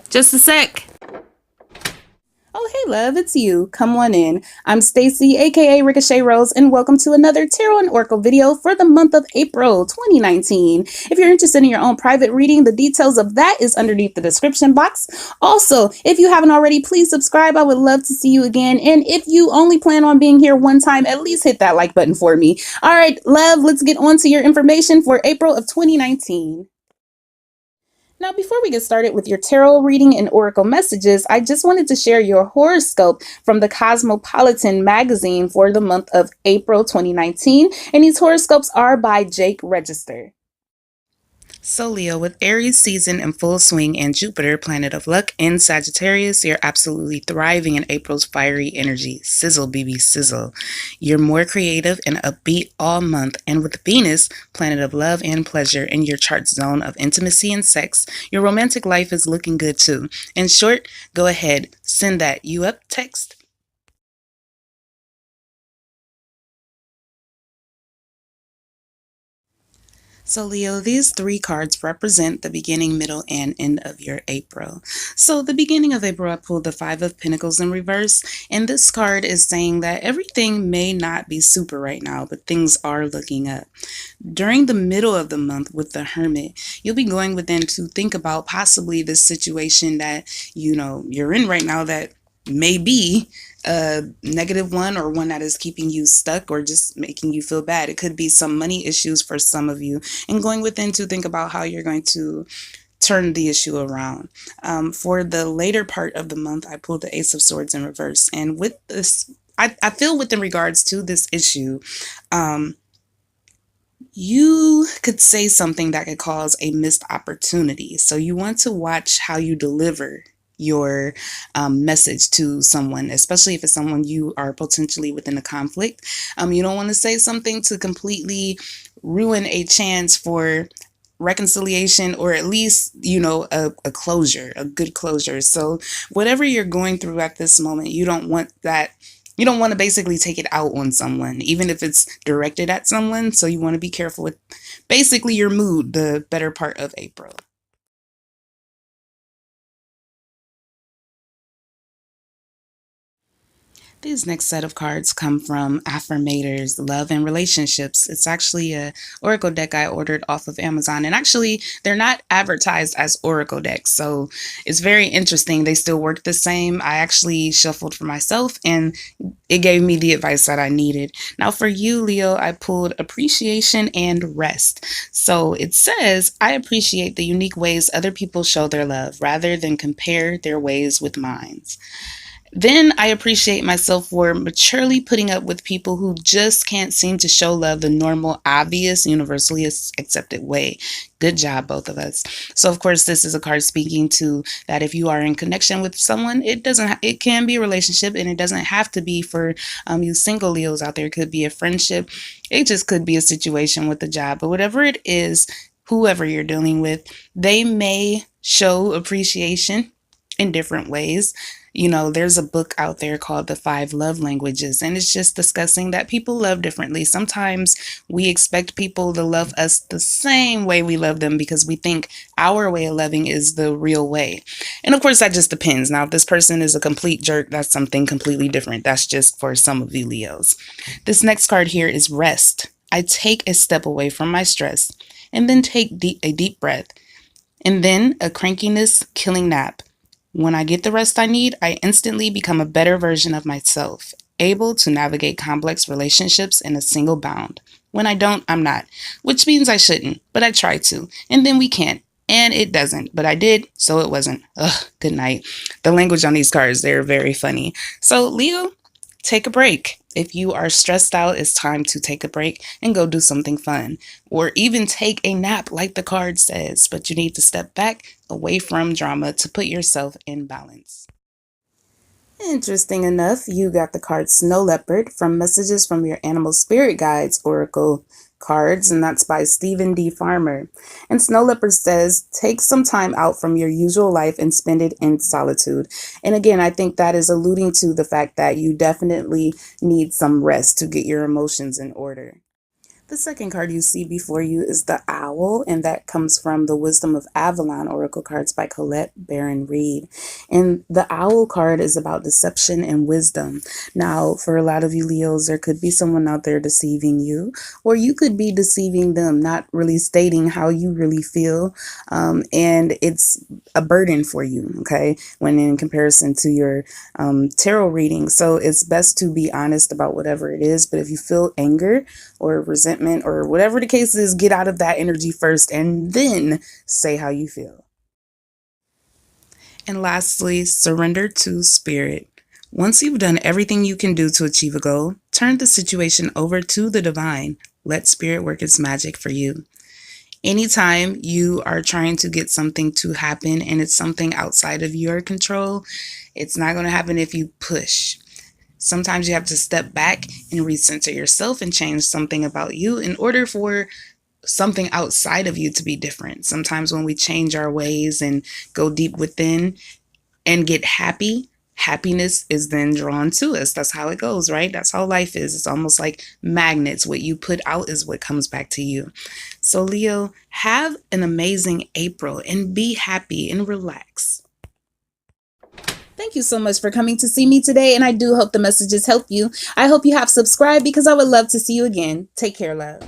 Just a sec. Oh, hey, love, it's you. Come on in. I'm Stacy, aka Riqochet Rose, and welcome to another Tarot and Oracle video for the month of April 2019. If you're interested in your own private reading, the details of that is underneath the description box. Also, if you haven't already, please subscribe. I would love to see you again. And if you only plan on being here one time, at least hit that like button for me. All right, love, let's get on to your information for April of 2019. Now, before we get started with your tarot reading and oracle messages, I just wanted to share your horoscope from the Cosmopolitan magazine for the month of April 2019. And these horoscopes are by Jake Register. So Leo, with Aries season in full swing and Jupiter, planet of luck, in Sagittarius, you're absolutely thriving in April's fiery energy. Sizzle, BB, sizzle. You're more creative and upbeat all month. And with Venus, planet of love and pleasure, in your chart zone of intimacy and sex, your romantic life is looking good too. In short, go ahead, send that "you up" text. So Leo, these three cards represent the beginning, middle, and end of your April. So the beginning of April, I pulled the Five of Pentacles in reverse, and this card is saying that everything may not be super right now, but things are looking up. During the middle of the month with the Hermit, you'll be going within to think about possibly this situation that, you're in right now that may be a negative one, or one that is keeping you stuck or just making you feel bad. It could be some money issues for some of you, and going within to think about how you're going to turn the issue around. For the later part of the month, I pulled the Ace of Swords in reverse, and with this, I feel within regards to this issue, you could say something that could cause a missed opportunity. So you want to watch how you deliver your message to someone, especially if it's someone you are potentially within a conflict. You don't want to say something to completely ruin a chance for reconciliation, or at least, a closure, a good closure. So whatever you're going through at this moment, you don't want that. You don't want to basically take it out on someone, even if it's directed at someone. So you want to be careful with basically your mood the better part of April. These next set of cards come from Affirmators, Love and Relationships. It's actually a oracle deck I ordered off of Amazon. And actually, they're not advertised as oracle decks. So it's very interesting. They still work the same. I actually shuffled for myself, and it gave me the advice that I needed. Now for you, Leo, I pulled Appreciation and Rest. So it says, I appreciate the unique ways other people show their love rather than compare their ways with mine. Then I appreciate myself for maturely putting up with people who just can't seem to show love the normal, obvious, universally accepted way. Good job, both of us. So, of course, this is a card speaking to that if you are in connection with someone, it can be a relationship, and it doesn't have to be for you single Leos out there. It could be a friendship. It just could be a situation with a job. But whatever it is, whoever you're dealing with, they may show appreciation in different ways. There's a book out there called The 5 Love Languages, and it's just discussing that people love differently. Sometimes we expect people to love us the same way we love them because we think our way of loving is the real way. And of course, that just depends. Now, if this person is a complete jerk, that's something completely different. That's just for some of you Leos. This next card here is Rest. I take a step away from my stress and then take a deep breath, and then a crankiness killing nap. When I get the rest I need, I instantly become a better version of myself, able to navigate complex relationships in a single bound. When I don't, I'm not, which means I shouldn't, but I try to, and then we can't, and it doesn't, but I did, so it wasn't. Ugh, good night. The language on these cards, they're very funny. So Leo, take a break. If you are stressed out, it's time to take a break and go do something fun, or even take a nap like the card says, but you need to step back away from drama to put yourself in balance. Interesting enough, you got the card Snow Leopard from Messages from Your Animal Spirit Guides Oracle cards, and that's by Stephen D. Farmer. And Snow Leopard says, take some time out from your usual life and spend it in solitude. And again, I think that is alluding to the fact that you definitely need some rest to get your emotions in order. The second card you see before you is the Owl, and that comes from the Wisdom of Avalon Oracle cards by Colette Baron Reed. And the Owl card is about deception and wisdom. Now, for a lot of you Leos, there could be someone out there deceiving you, or you could be deceiving them, not really stating how you really feel. And it's a burden for you, okay, when in comparison to your tarot reading. So it's best to be honest about whatever it is. But if you feel anger or resentment or whatever the case is, get out of that energy first and then say how you feel. And lastly, surrender to spirit. Once you've done everything you can do to achieve a goal, turn the situation over to the divine. Let spirit work its magic for you. Anytime you are trying to get something to happen and it's something outside of your control, it's not going to happen if you push. Sometimes you have to step back and recenter yourself and change something about you in order for something outside of you to be different. Sometimes when we change our ways and go deep within and get happy, happiness is then drawn to us. That's how it goes, right? That's how life is. It's almost like magnets. What you put out is what comes back to you. So Leo, have an amazing April and be happy and relax. Thank you so much for coming to see me today, and I do hope the messages help you. I hope you have subscribed because I would love to see you again. Take care, love.